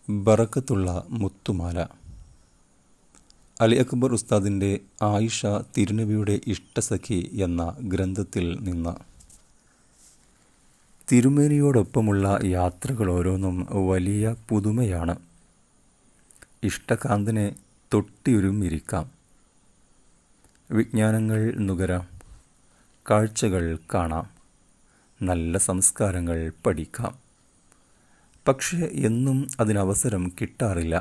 ബറക്കത്തുള്ള മുത്തുമാല. അലി അക്ബർ ഉസ്താദിൻ്റെ ആയിഷ തിരുനബിയുടെ ഇഷ്ടസഖി എന്ന ഗ്രന്ഥത്തിൽ നിന്ന്. തിരുമേനിയോടൊപ്പമുള്ള യാത്രകൾ ഓരോന്നും വലിയ പുതുമയാണ്. ഇഷ്ടകാന്തനെ തൊട്ടിയുരുമ്മിരിക്കാം, വിജ്ഞാനങ്ങൾ നുകരാം, കാഴ്ചകൾ കാണാം, നല്ല സംസ്കാരങ്ങൾ പഠിക്കാം. പക്ഷേ എന്നും അതിനവസരം കിട്ടാറില്ല.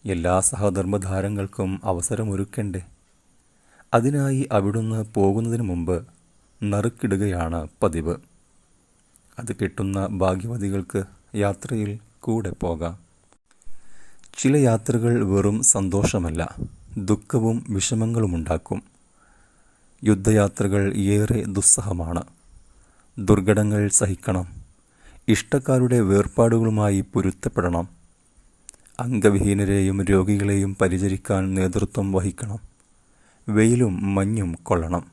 എല്ലാ സഹധർമ്മധാരങ്ങൾക്കും അവസരമൊരുക്കണ്ടേ? അതിനായി അവിടുന്ന് പോകുന്നതിന് മുമ്പ് നറുക്കിടുകയാണ് പതിവ്. അത് കിട്ടുന്ന ഭാഗ്യവതികൾക്ക് യാത്രയിൽ കൂടെ പോകാം. ചില യാത്രകൾ വെറും സന്തോഷമല്ല, ദുഃഖവും വിഷമങ്ങളുമുണ്ടാക്കും. യുദ്ധയാത്രകൾ ഏറെ ദുസ്സഹമാണ്. ദുർഘടങ്ങൾ സഹിക്കണം, ഇഷ്ടക്കാരുടെ വേർപാടുകളുമായി പൊരുത്തപ്പെടണം, അംഗവിഹീനരെയും രോഗികളെയും പരിചരിക്കാൻ നേതൃത്വം വഹിക്കണം, വെയിലും മഞ്ഞും കൊള്ളണം.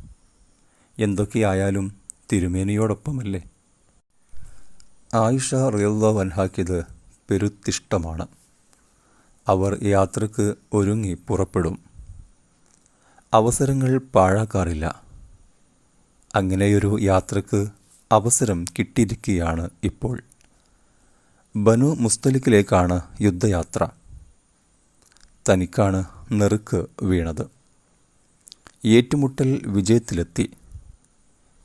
എന്തൊക്കെയായാലും തിരുമേനിയോടൊപ്പമല്ലേ? ആയിഷ റളിയല്ലാഹു അൻഹാക്കിത് പെരുത്തിഷ്ടമാണ്. അവർ യാത്രക്ക് ഒരുങ്ങി പുറപ്പെടും. അവസരങ്ങൾ പാഴാക്കാറില്ല. അങ്ങനെയൊരു യാത്രക്ക് അവസരം കിട്ടിയിരിക്കുകയാണ് ഇപ്പോൾ. ബനു മുസ്തലിക്കിലേക്കാണ് യുദ്ധയാത്ര. തനിക്കാണ് നെറുക്ക് വീണത്. ഏറ്റുമുട്ടൽ വിജയത്തിലെത്തി.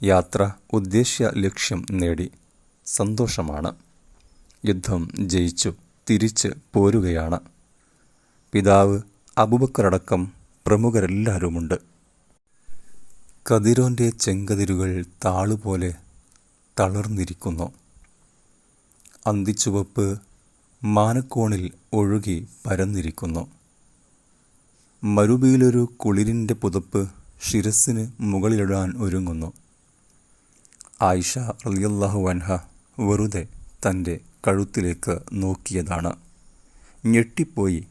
യാത്ര ഉദ്ദേശ്യ ലക്ഷ്യം നേടി. സന്തോഷമാണ്. യുദ്ധം ജയിച്ചു തിരിച്ച് പോരുകയാണ്. പിതാവ് അബൂബക്കറടക്കം പ്രമുഖരെല്ലാവരുമുണ്ട്. കതിരോൻ്റെ ചെങ്കതിരുകൾ താളുപോലെ തളർന്നിരിക്കുന്നു. അന്തിച്ചുവപ്പ് മാനക്കോണിൽ ഒഴുകി പരന്നിരിക്കുന്നു. മരുഭൂമിയിലൊരു കുളിരിൻ്റെ പുതപ്പ് ശിരസിന് മുകളിലിടാൻ ഒരുങ്ങുന്നു. ആയിഷ റളിയല്ലാഹു അൻഹ വെറുതെ തൻ്റെ കഴുത്തിലേക്ക് നോക്കിയതാണ്. ഞെട്ടിപ്പോയി.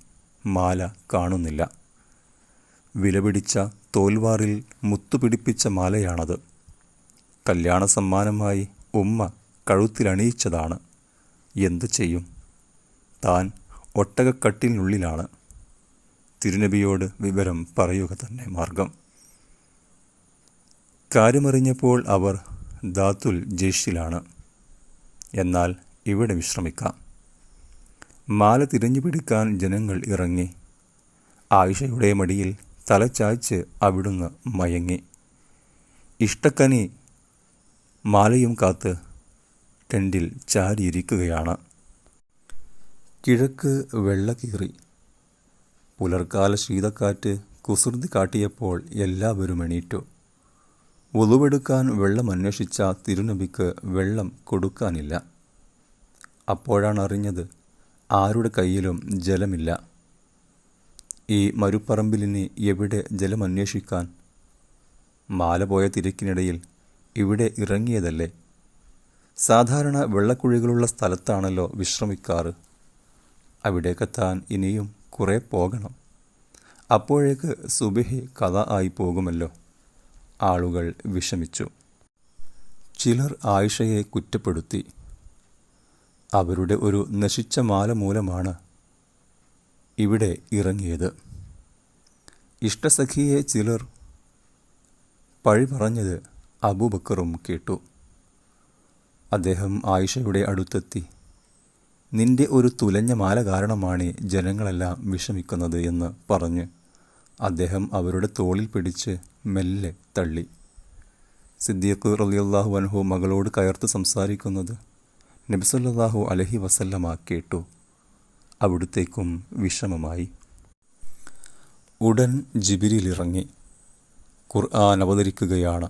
മാല കാണുന്നില്ല. വിലപിടിച്ച തോൽവാറിൽ മുത്തുപിടിപ്പിച്ച മാലയാണത്. കല്യാണ സമ്മാനമായി ഉമ്മ കഴുത്തിലണിയിച്ചതാണ്. എന്തു ചെയ്യും? താൻ ഒട്ടകക്കട്ടിലിനുള്ളിലാണ്. തിരുനബിയോട് വിവരം പറയുക തന്നെ മാർഗം. കാര്യമറിഞ്ഞപ്പോൾ അവർ ദാത്തുൽ ജയ്ഷിലാണ്. എന്നാൽ ഇവിടെ വിശ്രമിക്കാം. മാല തിരഞ്ഞു പിടിക്കാൻ ജനങ്ങൾ ഇറങ്ങി. ആയിഷയുടെ മടിയിൽ തലചായ്ച്ച് അവിടുന്ന് മയങ്ങി. ഇഷ്ടക്കനി മാലയും കാത്ത് ടെൻറ്റിൽ ചാരിയിരിക്കുകയാണ്. കിഴക്ക് വെള്ളക്കീറി. പുലർക്കാല ശീതക്കാറ്റ് കുസൃതി കാട്ടിയപ്പോൾ എല്ലാവരും എണീറ്റു. വുളുവെടുക്കാൻ വെള്ളം അന്വേഷിച്ച തിരുനബിക്ക് വെള്ളം കൊടുക്കാനില്ല. അപ്പോഴാണ് അറിഞ്ഞത് ആരുടെ കയ്യിലും ജലമില്ല. ഈ മരുപ്പറമ്പിലിനി എവിടെ ജലമന്വേഷിക്കാൻ? മാല പോയ തിരക്കിനിടയിൽ ഇവിടെ ഇറങ്ങിയതല്ലേ. സാധാരണ വെള്ളക്കുഴികളുള്ള സ്ഥലത്താണല്ലോ വിശ്രമിക്കാറ്. അവിടേക്കെത്താൻ ഇനിയും കുറേ പോകണം. അപ്പോഴേക്ക് സുബഹി ഖദാ ആയി പോകുമല്ലോ. ആളുകൾ വിഷമിച്ചു. ചിലർ ആയിഷയെ കുറ്റപ്പെടുത്തി. അവരുടെ ഒരു നശിച്ച മാല മൂലമാണ് ഇവിടെ ഇറങ്ങിയത്. ഇഷ്ടസഖിയെ ചിലർ പഴി പറഞ്ഞത് അബൂബക്കറും കേട്ടു. അദ്ദേഹം ആയിഷയുടെ അടുത്തെത്തി. നിന്റെ ഒരു തുലഞ്ഞ മാല കാരണമാണ് ജനങ്ങളെല്ലാം വിഷമിക്കുന്നത് എന്ന് പറഞ്ഞ് അദ്ദേഹം അവരുടെ തോളിൽ പിടിച്ച് മെല്ലെ തള്ളി. സിദ്ദീഖ് റളിയല്ലാഹു അൻഹു മകളോട് കയർത്ത് സംസാരിക്കുന്നത് നബി സല്ലല്ലാഹു അലൈഹി വസല്ലമ കേട്ടു. അവിടുത്തേക്കും വിഷമമായി. ഉടൻ ജിബ്രീൽ ഇറങ്ങി. ഖുർആൻ അവതരിക്കുകയാണ്.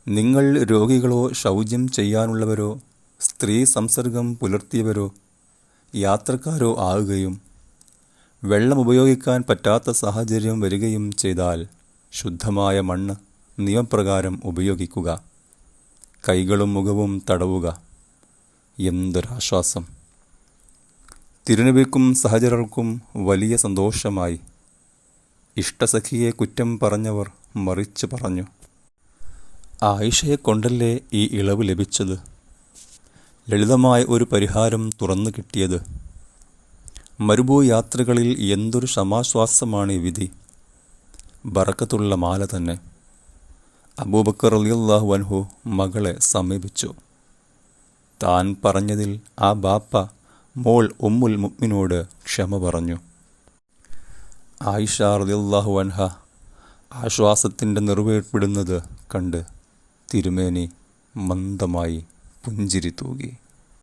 നിങ്ങൾ രോഗികളോ ശൗചം ചെയ്യാനുള്ളവരോ സ്ത്രീ സംസർഗം പുലർത്തിയവരോ യാത്രക്കാരോ ആവുകയും വെള്ളം ഉപയോഗിക്കാൻ പറ്റാത്ത സാഹചര്യം വരികയും ചെയ്താൽ ശുദ്ധമായ മണ്ണ് നിയമപ്രകാരം ഉപയോഗിക്കുക. കൈകളും മുഖവും തടവുക. എന്തൊരാശ്വാസം! തിരുനബിക്കും സഹചരർക്കും വലിയ സന്തോഷമായി. ഇഷ്ടസഖിയെ കുറ്റം പറഞ്ഞവർ മറിച്ച് പറഞ്ഞു, ആയിഷയെ കൊണ്ടല്ലേ ഈ ഇളവ് ലഭിച്ചത്. ലളിതമായ ഒരു പരിഹാരം തുറന്നു കിട്ടിയത്. മരുഭൂയാത്രകളിൽ എന്തൊരു സമാശ്വാസമാണ് ഈ വിധി. ബറക്കത്തുള്ള മാല തന്നെ. അബൂബക്കർ റളിയല്ലാഹു അൻഹു മകളെ സമീപിച്ചു. താൻ പറഞ്ഞതിൽ ആ ബാപ്പ മോൾ ഉമ്മുൽ മുഅ്മിനോട് ക്ഷമ പറഞ്ഞു. ആയിഷ റളിയല്ലാഹു അൻഹ ആശ്വാസത്തിൻ്റെ നിറവേർപ്പെടുന്നത് കണ്ട് തിരുമേനി മന്ദമായി പുഞ്ചിരി തൂകി.